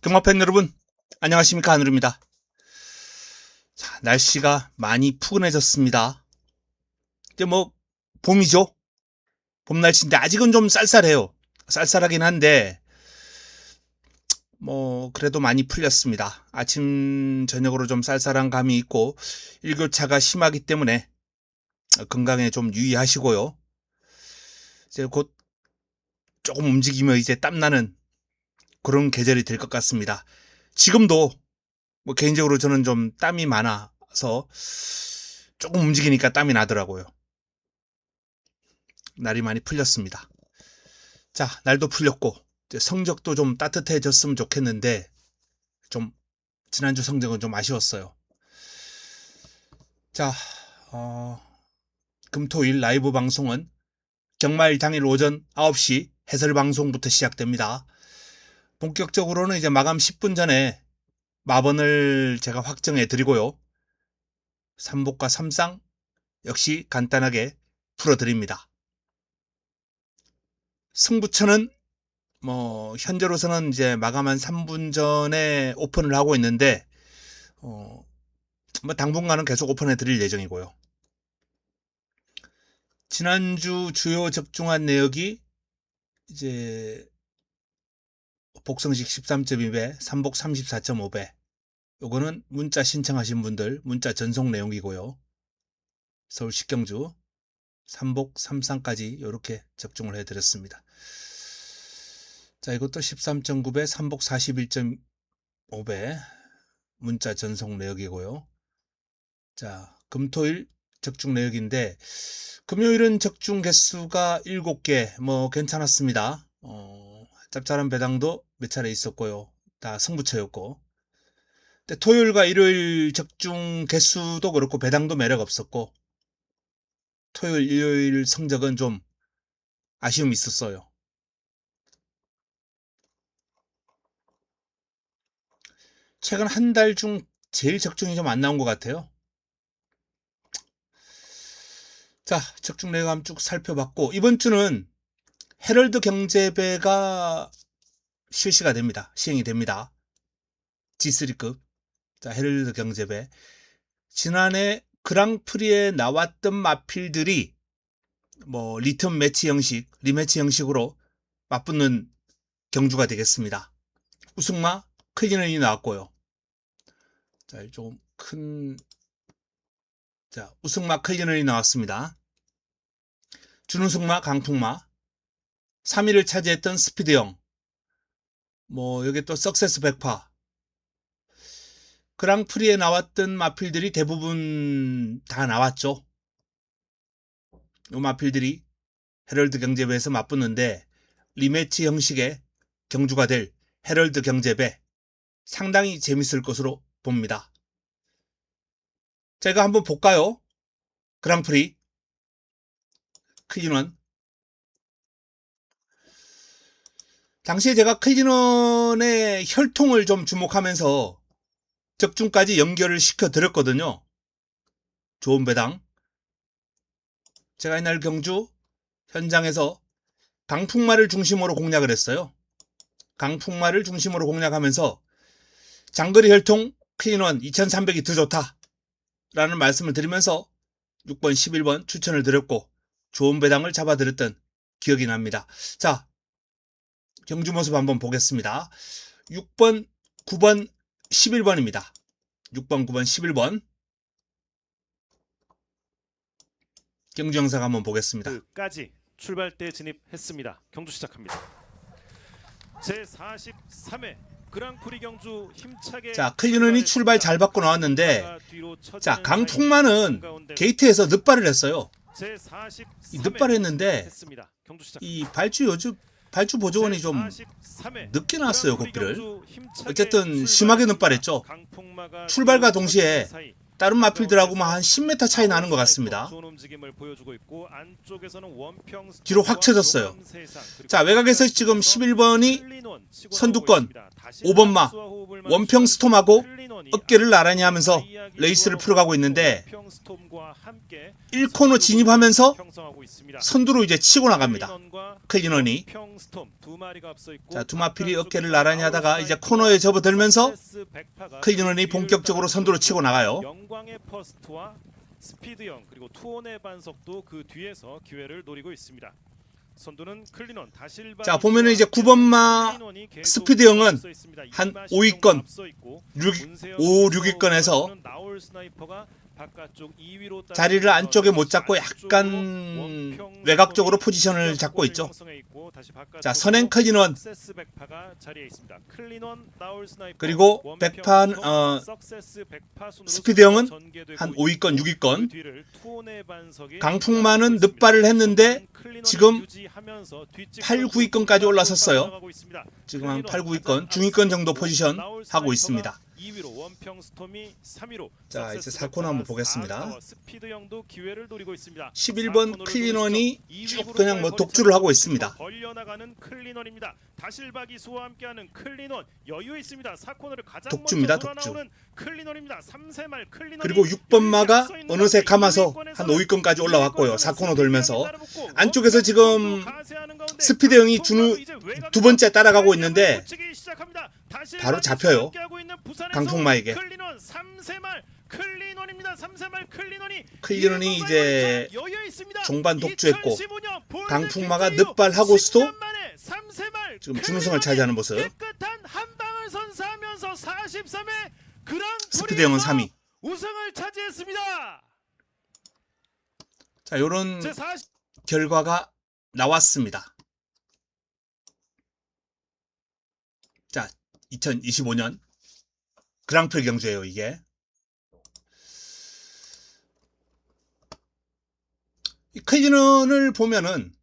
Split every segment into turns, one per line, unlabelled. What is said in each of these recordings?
경마팬 여러분, 안녕하십니까. 한우입니다. 자, 날씨가 많이 푸근해졌습니다. 이제 뭐 봄이죠. 봄 날씨인데 아직은 좀 쌀쌀해요. 쌀쌀하긴 한데 뭐 그래도 많이 풀렸습니다. 아침 저녁으로 좀 쌀쌀한 감이 있고 일교차가 심하기 때문에 건강에 좀 유의하시고요. 이제 곧 조금 움직이면 이제 땀나는 그런 계절이 될 것 같습니다. 지금도 뭐 개인적으로 저는 좀 땀이 많아서 조금 움직이니까 땀이 나더라고요. 날이 많이 풀렸습니다. 자, 날도 풀렸고 이제 성적도 좀 따뜻해졌으면 좋겠는데 좀 지난주 성적은 좀 아쉬웠어요. 자, 어, 금토일 라이브 방송은 경마일 당일 오전 9시 해설 방송부터 시작됩니다. 본격적으로는 이제 마감 10분 전에 마번을 제가 확정해 드리고요. 3복과 3상 역시 간단하게 풀어드립니다. 승부처는 뭐 현재로서는 이제 마감한 3분 전에 오픈을 하고 있는데 뭐 당분간은 계속 오픈해 드릴 예정이고요. 지난주 주요 적중한 내역이 이제 복성식 13.2배, 삼복 34.5배. 요거는 문자 신청하신 분들 문자 전송 내용이고요. 서울 식경주 삼복 3상까지 이렇게 적중을 해 드렸습니다. 자, 이것도 13.9배, 삼복 41.5배 문자 전송 내역이고요. 자, 금토일 적중 내역인데 금요일은 적중 개수가 7개 뭐 괜찮았습니다. 짭짤한 배당도 몇 차례 있었고요. 다 승부처였고. 근데 토요일과 일요일 적중 개수도 그렇고 배당도 매력 없었고 토요일, 일요일 성적은 좀 아쉬움이 있었어요. 최근 한 달 중 제일 적중이 좀 안 나온 것 같아요. 자, 적중 내역 한번 쭉 살펴봤고 이번 주는 헤럴드 경제배가 실시가 됩니다. 시행이 됩니다. G3급. 자, 헤럴드 경제배. 지난해 그랑프리에 나왔던 마필들이 뭐 리턴 매치 형식, 리매치 형식으로 맞붙는 경주가 되겠습니다. 우승마 클리넌이 나왔고요. 자, 좀 큰, 자, 우승마 클리넌이 나왔습니다. 준우승마 강풍마, 3위를 차지했던 스피드형, 뭐 여기 또 석세스 백파, 그랑프리에 나왔던 마필들이 대부분 다 나왔죠. 이 마필들이 헤럴드 경제배에서 맞붙는데 리매치 형식의 경주가 될 헤럴드 경제배 상당히 재밌을 것으로 봅니다. 제가 한번 볼까요? 그랑프리 클리넌. 당시에 제가 클리넌의 혈통을 좀 주목하면서 적중까지 연결을 시켜드렸거든요. 좋은 배당. 제가 이날 경주 현장에서 강풍마를 중심으로 공략을 했어요. 강풍마를 중심으로 공략하면서 장거리 혈통 클리넌 2300이 더 좋다 라는 말씀을 드리면서 6번, 11번 추천을 드렸고 좋은 배당을 잡아드렸던 기억이 납니다. 자, 경주 모습 한번 보겠습니다. 6번, 9번, 11번입니다. 6번, 9번, 11번 경주 영상 한번 보겠습니다.
끝까지 출발대에 진입했습니다. 경주 시작합니다. 제43회 그랑프리 경주 힘차게.
자, 클리넌이 출발 잘 받고 나왔는데 자, 강풍마는 게이트에서 늑발을 했어요. 이 늑발을 했는데 이 발주 보조원이 좀 늦게 나왔어요, 고삐를. 어쨌든 심하게 늑발했죠. 출발과 동시에 다른 마필들하고만 한 10m 차이 나는 것 같습니다. 뒤로 확 쳐졌어요. 자, 외곽에서 지금 11번이 선두권, 5번마 원평 스톰하고 어깨를 나란히 하면서 레이스를 풀어가고 있는데 1코너 진입하면서 선두로 이제 치고 나갑니다. 클리넌이. 자, 두마필이 어깨를 나란히 하다가 이제 코너에 접어들면서 클리넌이 본격적으로 선두로 치고 나가요.
영광의 퍼스트와 스피드형 그리고 투혼의 반석도 그 뒤에서 기회를 노리고 있습니다. 선두는 클리넌.
자, 보면은 이제 9번마 스피드형은 한 5위권, 5, 6위권에서 자리를 안쪽에 못 잡고 약간 외곽적으로 포지션을 잡고 있죠. 자, 선행 클리넌 그리고 백판 스피드형은 한 5위권, 6위권. 강풍만은 늦발을 했는데 지금 8, 9위권까지 올라섰어요. 지금 한 8, 9위권, 중위권 정도 포지션 하고 있습니다. 자, 이제 4코너 한번 보겠습니다. 11번 클리넌이 쭉 그냥 뭐 독주를 하고 있습니다. 독주입니다, 독주. 그리고 6번마가 어느새 감아서 한 5위권까지 올라왔고요. 4코너 돌면서 안쪽에서 지금 스피드형이 두 번째 따라가고 있는데 바로 잡혀요. 강풍마에게. 클리넌이 이제 종반 독주했고 강풍마가 늦발하고서도 지금 준우승을 차지하는 모습. 스피드형은 3위.
우승을 차지했습니다.
자, 요런 결과가 나왔습니다. 자, 2025년 그랑프리 경주예요, 이게. 이 클리넌을 보면은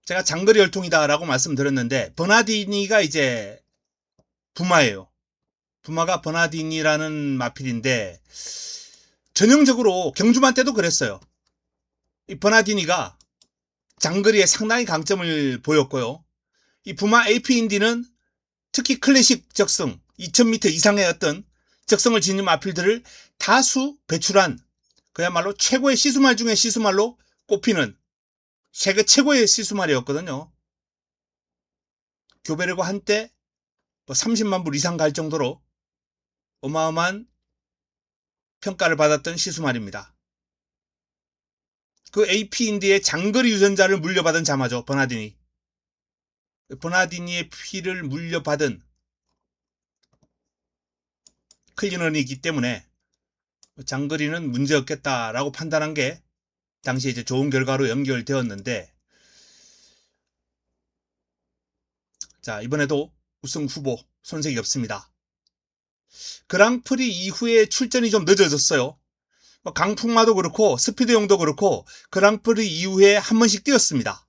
제가 장거리 열통이다라고 말씀드렸는데 버나디니가 이제 부마예요. 부마가 버나디니라는 마필인데 전형적으로 경주만 때도 그랬어요. 이 버나디니가 장거리에 상당히 강점을 보였고요. 이 부마 AP 인디는 특히 클래식 적성 2000m 이상의 어떤 적성을 지닌 마필들을 다수 배출한 그야말로 최고의 시수말 중에 시수말로 꼽히는 세계 최고의 시수말이었거든요. 교배르고 한때 30만 불 이상 갈 정도로 어마어마한 평가를 받았던 시수말입니다. 그 AP 인디의 장거리 유전자를 물려받은 자마죠. 버나디니. 버나디니의 피를 물려받은 클리넌이기 때문에 장거리는 문제없겠다라고 판단한 게 당시에 이제 좋은 결과로 연결되었는데, 자, 이번에도 우승 후보 손색이 없습니다. 그랑프리 이후에 출전이 좀 늦어졌어요. 강풍마도 그렇고 스피드형도 그렇고 그랑프리 이후에 한 번씩 뛰었습니다.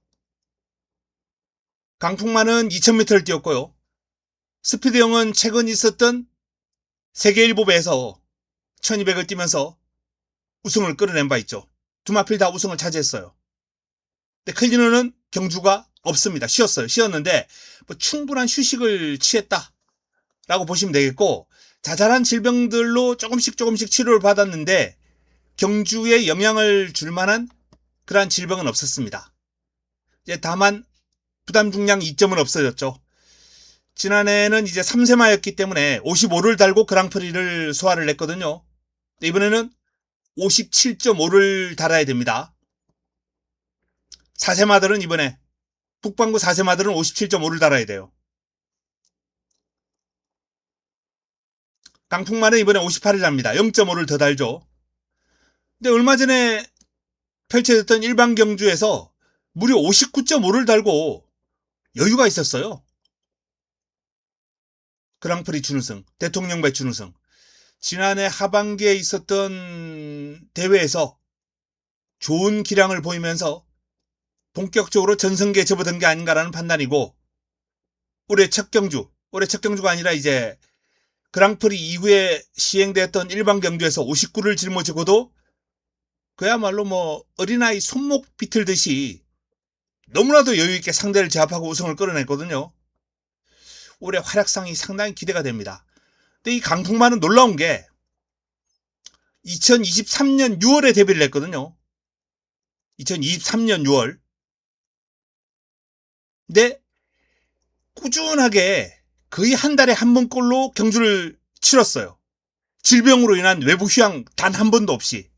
강풍마는 2000m를 뛰었고요. 스피드형은 최근 있었던 세계 일보배에서 1200을 뛰면서 우승을 끌어낸 바 있죠. 두 마필 다 우승을 차지했어요. 근데 클리넌은 경주가 없습니다. 쉬었는데 충분한 휴식을 취했다라고 보시면 되겠고, 자잘한 질병들로 조금씩 치료를 받았는데 경주에 영향을 줄 만한 그러한 질병은 없었습니다. 이제 다만 부담 중량 2점은 없어졌죠. 지난해에는 이제 3세마였기 때문에 55를 달고 그랑프리를 소화를 했거든요. 이번에는 57.5를 달아야 됩니다. 4세마들은 이번에 북반구 4세마들은 57.5를 달아야 돼요. 강풍마는 이번에 58을 답니다. 0.5를 더 달죠. 근데 얼마 전에 펼쳐졌던 일반 경주에서 무려 59.5를 달고 여유가 있었어요. 그랑프리 준우승, 대통령배 준우승. 지난해 하반기에 있었던 대회에서 좋은 기량을 보이면서 본격적으로 전성기에 접어든 게 아닌가라는 판단이고, 올해 첫 경주가 아니라 이제 그랑프리 이후에 시행되었던 일반 경주에서 59를 짊어지고도 그야말로 어린아이 손목 비틀듯이 너무나도 여유있게 상대를 제압하고 우승을 끌어냈거든요. 올해 활약상이 상당히 기대가 됩니다. 근데 이 강풍마는 놀라운 게 2023년 6월에 데뷔를 했거든요. 2023년 6월. 근데 꾸준하게 거의 한 달에 한 번꼴로 경주를 치렀어요. 질병으로 인한 외부 휴양 단 한 번도 없이.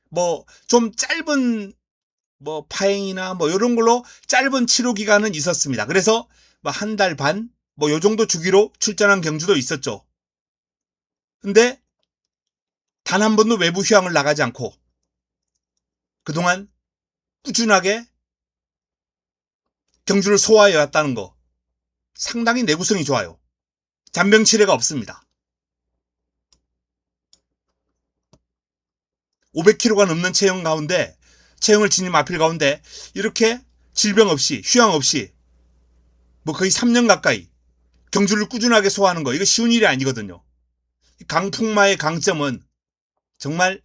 뭐 좀 짧은 뭐 파행이나 뭐 이런 걸로 짧은 치료 기간은 있었습니다. 그래서 뭐 한 달 반 뭐 요 정도 주기로 출전한 경주도 있었죠. 근데 단 한 번도 외부 휴양을 나가지 않고 그동안 꾸준하게 경주를 소화해 왔다는 거 상당히 내구성이 좋아요. 잔병치레가 없습니다. 500kg가 넘는 체형을 지닌 마필 가운데 이렇게 질병 없이 휴양 없이 뭐 거의 3년 가까이 경주를 꾸준하게 소화하는 거 이거 쉬운 일이 아니거든요. 강풍마의 강점은 정말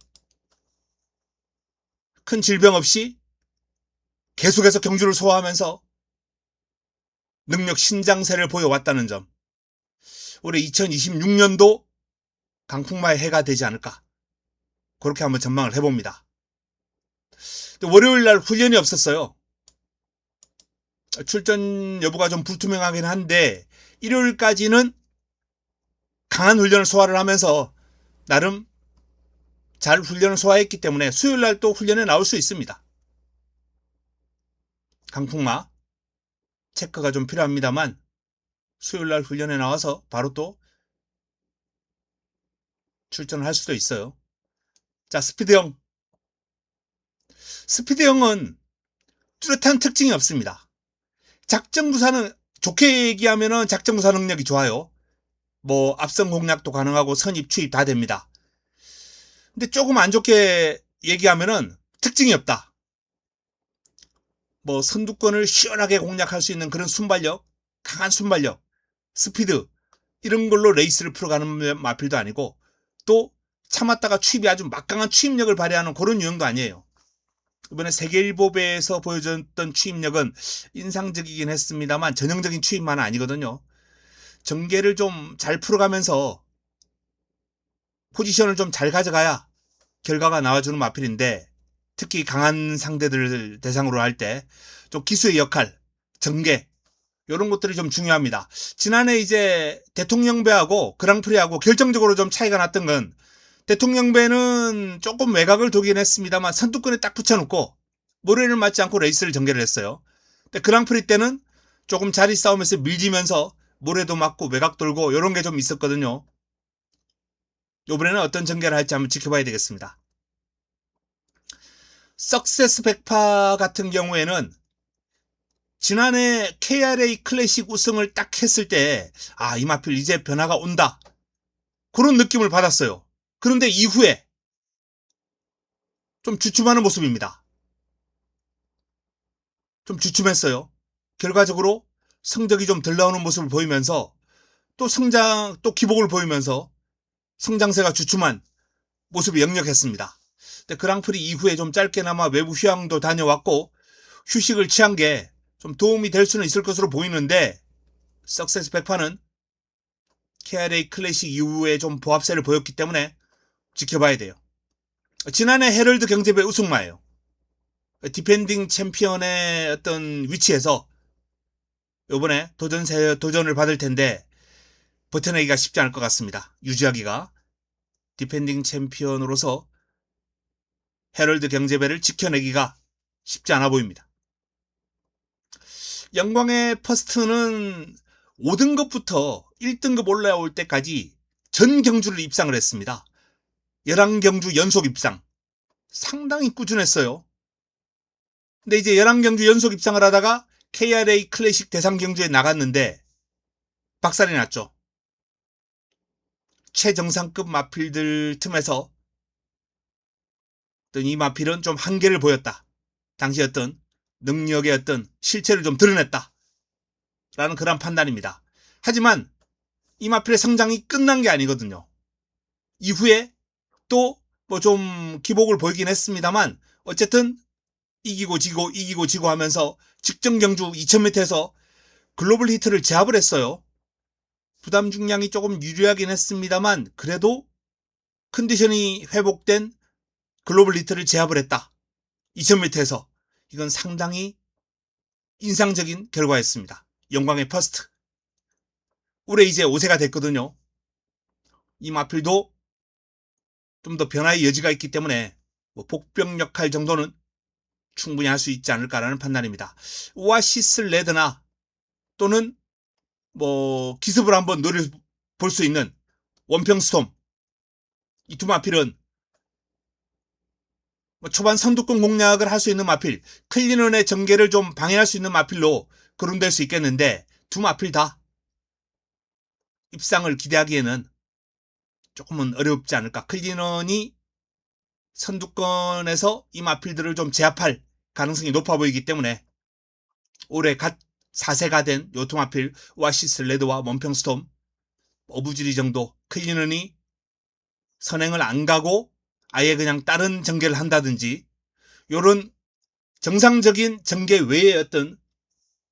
큰 질병 없이 계속해서 경주를 소화하면서 능력 신장세를 보여왔다는 점. 올해 2026년도 강풍마의 해가 되지 않을까. 그렇게 한번 전망을 해봅니다. 월요일 날 훈련이 없었어요. 출전 여부가 좀 불투명하긴 한데 일요일까지는 강한 훈련을 소화를 하면서 나름 잘 훈련을 소화했기 때문에 수요일 날 또 훈련에 나올 수 있습니다. 강풍마 체크가 좀 필요합니다만 수요일 날 훈련에 나와서 바로 또 출전을 할 수도 있어요. 자, 스피드형. 스피드형은 뚜렷한 특징이 없습니다. 작전구사는 좋게 얘기하면은 작전구사 능력이 좋아요. 뭐 앞선 공략도 가능하고 선입 추입 다 됩니다. 근데 조금 안 좋게 얘기하면은 특징이 없다. 뭐 선두권을 시원하게 공략할 수 있는 그런 순발력, 강한 순발력, 스피드 이런 걸로 레이스를 풀어가는 마필도 아니고 또 참았다가 추입이 아주 막강한 추입력을 발휘하는 그런 유형도 아니에요. 이번에 세계일보배에서 보여줬던 추입력은 인상적이긴 했습니다만 전형적인 추입만은 아니거든요. 전개를 좀 잘 풀어가면서 포지션을 좀 잘 가져가야 결과가 나와주는 마필인데 특히 강한 상대들 대상으로 할 때 좀 기수의 역할, 전개 이런 것들이 좀 중요합니다. 지난해 이제 대통령배하고 그랑프리하고 결정적으로 좀 차이가 났던 건 대통령배는 조금 외곽을 두긴 했습니다만 선두권에 딱 붙여놓고 모래를 맞지 않고 레이스를 전개를 했어요. 근데 그랑프리 때는 조금 자리 싸움에서 밀리면서 모래도 맞고 외곽 돌고 이런 게 좀 있었거든요. 이번에는 어떤 전개를 할지 한번 지켜봐야 되겠습니다. 석세스 백파 같은 경우에는 지난해 KRA 클래식 우승을 딱 했을 때 이 마필 이제 변화가 온다. 그런 느낌을 받았어요. 그런데 이후에 좀 주춤하는 모습입니다. 좀 주춤했어요. 결과적으로 성적이 좀 덜 나오는 모습을 보이면서 또 기복을 보이면서 성장세가 주춤한 모습이 역력했습니다. 근데 그랑프리 이후에 좀 짧게나마 외부 휴양도 다녀왔고 휴식을 취한 게 좀 도움이 될 수는 있을 것으로 보이는데 석세스 백파는 KRA 클래식 이후에 좀 보합세를 보였기 때문에 지켜봐야 돼요. 지난해 헤럴드 경제배 우승마예요. 디펜딩 챔피언의 어떤 위치에서 이번에 도전을 받을 텐데 버텨내기가 쉽지 않을 것 같습니다. 유지하기가. 디펜딩 챔피언으로서 헤럴드 경제배를 지켜내기가 쉽지 않아 보입니다. 영광의 퍼스트는 5등급부터 1등급 올라올 때까지 전 경주를 입상을 했습니다. 11경주 연속 입상. 상당히 꾸준했어요. 근데 이제 11경주 연속 입상을 하다가 KRA 클래식 대상 경주에 나갔는데 박살이 났죠. 최정상급 마필들 틈에서 이 마필은 좀 한계를 보였다. 당시 어떤 능력의 어떤 실체를 좀 드러냈다. 라는 그런 판단입니다. 하지만 이 마필의 성장이 끝난 게 아니거든요. 이후에 또 뭐 좀 기복을 보이긴 했습니다만 어쨌든 이기고 지고 하면서 직전 경주 2000m에서 글로벌 히트를 제압을 했어요. 부담 중량이 조금 유리하긴 했습니다만 그래도 컨디션이 회복된 글로벌 리트를 제압을 했다. 2000m에서 이건 상당히 인상적인 결과였습니다. 영광의 퍼스트. 올해 이제 5세가 됐거든요. 이 마필도 좀 더 변화의 여지가 있기 때문에 뭐 복병 역할 정도는 충분히 할 수 있지 않을까라는 판단입니다. 오아시스 레드나 또는 뭐 기습을 한번 노려볼 수 있는 원평 스톰, 이 두 마필은 뭐 초반 선두권 공략을 할 수 있는 마필, 클리넌의 전개를 좀 방해할 수 있는 마필로 거론될 수 있겠는데 두 마필 다 입상을 기대하기에는 조금은 어렵지 않을까. 클리넌이 선두권에서 이 마필들을 좀 제압할 가능성이 높아 보이기 때문에 올해 갓 4세가 된 요 두 마필 오아시스 레드와 원평스톰 어부지리 정도 클리넌이 선행을 안 가고 아예 그냥 다른 전개를 한다든지 요런 정상적인 전개 외의 어떤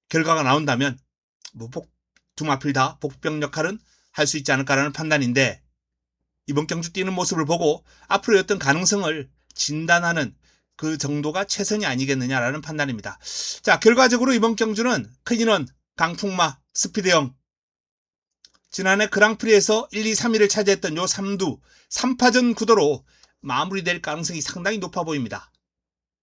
결과가 나온다면 뭐 두 마필 다 복병 역할은 할 수 있지 않을까라는 판단인데 이번 경주 뛰는 모습을 보고 앞으로의 어떤 가능성을 진단하는 그 정도가 최선이 아니겠느냐라는 판단입니다. 자, 결과적으로 이번 경주는 클리넌, 강풍마, 스피드형 지난해 그랑프리에서 1, 2, 3위를 차지했던 요 3두 3파전 구도로 마무리될 가능성이 상당히 높아 보입니다.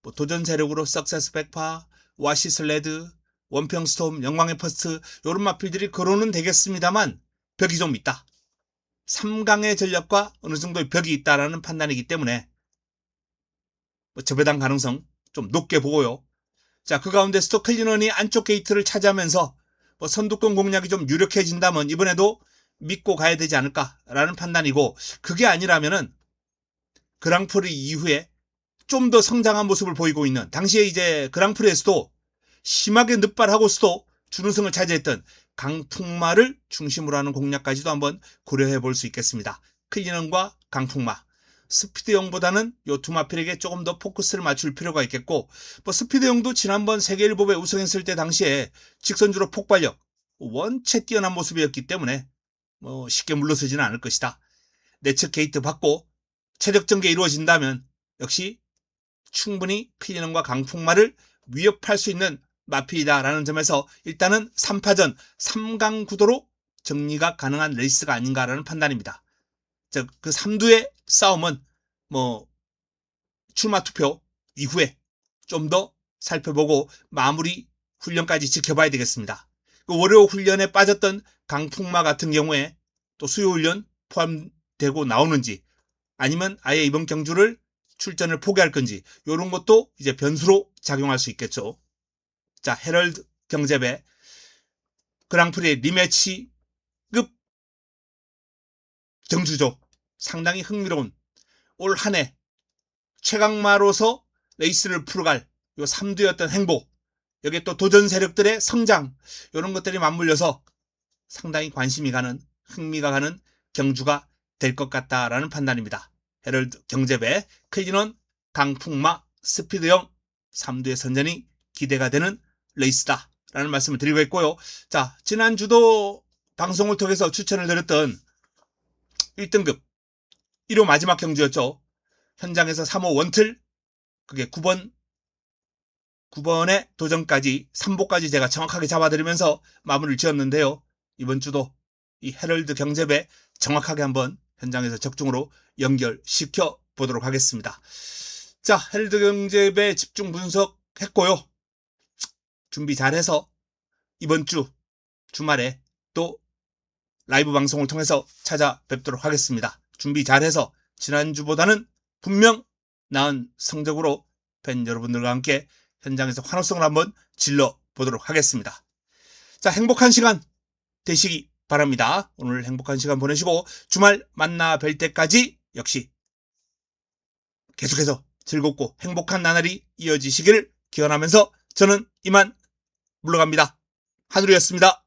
뭐 도전 세력으로 석세스 백파, 오아시스 레드, 원평스톰, 영광의 퍼스트 요런 마필들이 거론은 되겠습니다만 벽이 좀 있다. 3강의 전력과 어느 정도의 벽이 있다라는 판단이기 때문에 뭐 저배당 가능성 좀 높게 보고요. 자, 그 가운데서도 클리넌이 안쪽 게이트를 차지하면서 뭐 선두권 공략이 좀 유력해진다면 이번에도 믿고 가야 되지 않을까라는 판단이고 그게 아니라면은 그랑프리 이후에 좀 더 성장한 모습을 보이고 있는 당시에 이제 그랑프리에서도 심하게 늑발하고서도 준우승을 차지했던 강풍마를 중심으로 하는 공략까지도 한번 고려해 볼 수 있겠습니다. 클리넌과 강풍마. 스피드형보다는 요 두 마필에게 조금 더 포커스를 맞출 필요가 있겠고 뭐 스피드형도 지난번 세계일보배 우승했을 때 당시에 직선주로 폭발력 원체 뛰어난 모습이었기 때문에 뭐 쉽게 물러서지는 않을 것이다. 내측 게이트 받고 체력 전개 이루어진다면 역시 충분히 클리넌과 강풍마를 위협할 수 있는 마필이다라는 점에서 일단은 3파전 3강 구도로 정리가 가능한 레이스가 아닌가라는 판단입니다. 즉 그 3두의 싸움은 뭐 출마 투표 이후에 좀 더 살펴보고 마무리 훈련까지 지켜봐야 되겠습니다. 그 월요 훈련에 빠졌던 강풍마 같은 경우에 또 수요 훈련 포함되고 나오는지 아니면 아예 이번 경주를 출전을 포기할 건지 이런 것도 이제 변수로 작용할 수 있겠죠. 자, 헤럴드 경제배 그랑프리 리매치급 경주죠. 상당히 흥미로운 올 한 해 최강마로서 레이스를 풀어갈 요 3두의 어떤 행보 여기에 또 도전 세력들의 성장 이런 것들이 맞물려서 상당히 관심이 가는 흥미가 가는 경주가 될 것 같다라는 판단입니다. 헤럴드 경제배 클리넌 강풍마 스피드형 3두의 선전이 기대가 되는 레이스다 라는 말씀을 드리고 있고요. 자, 지난주도 방송을 통해서 추천을 드렸던 1등급 1호 마지막 경주였죠. 현장에서 3호 원틀 그게 9번의 도전까지 3보까지 제가 정확하게 잡아드리면서 마무리를 지었는데요. 이번 주도 이 헤럴드 경제배 정확하게 한번 현장에서 적중으로 연결시켜 보도록 하겠습니다. 자, 헤럴드 경제배 집중 분석했고요. 준비 잘해서 이번 주 주말에 또 라이브 방송을 통해서 찾아뵙도록 하겠습니다. 준비 잘해서 지난주보다는 분명 나은 성적으로 팬 여러분들과 함께 현장에서 환호성을 한번 질러 보도록 하겠습니다. 자, 행복한 시간 되시기 바랍니다. 오늘 행복한 시간 보내시고 주말 만나 뵐 때까지 역시 계속해서 즐겁고 행복한 나날이 이어지시기를 기원하면서 저는 이만 물러갑니다. 한우리였습니다.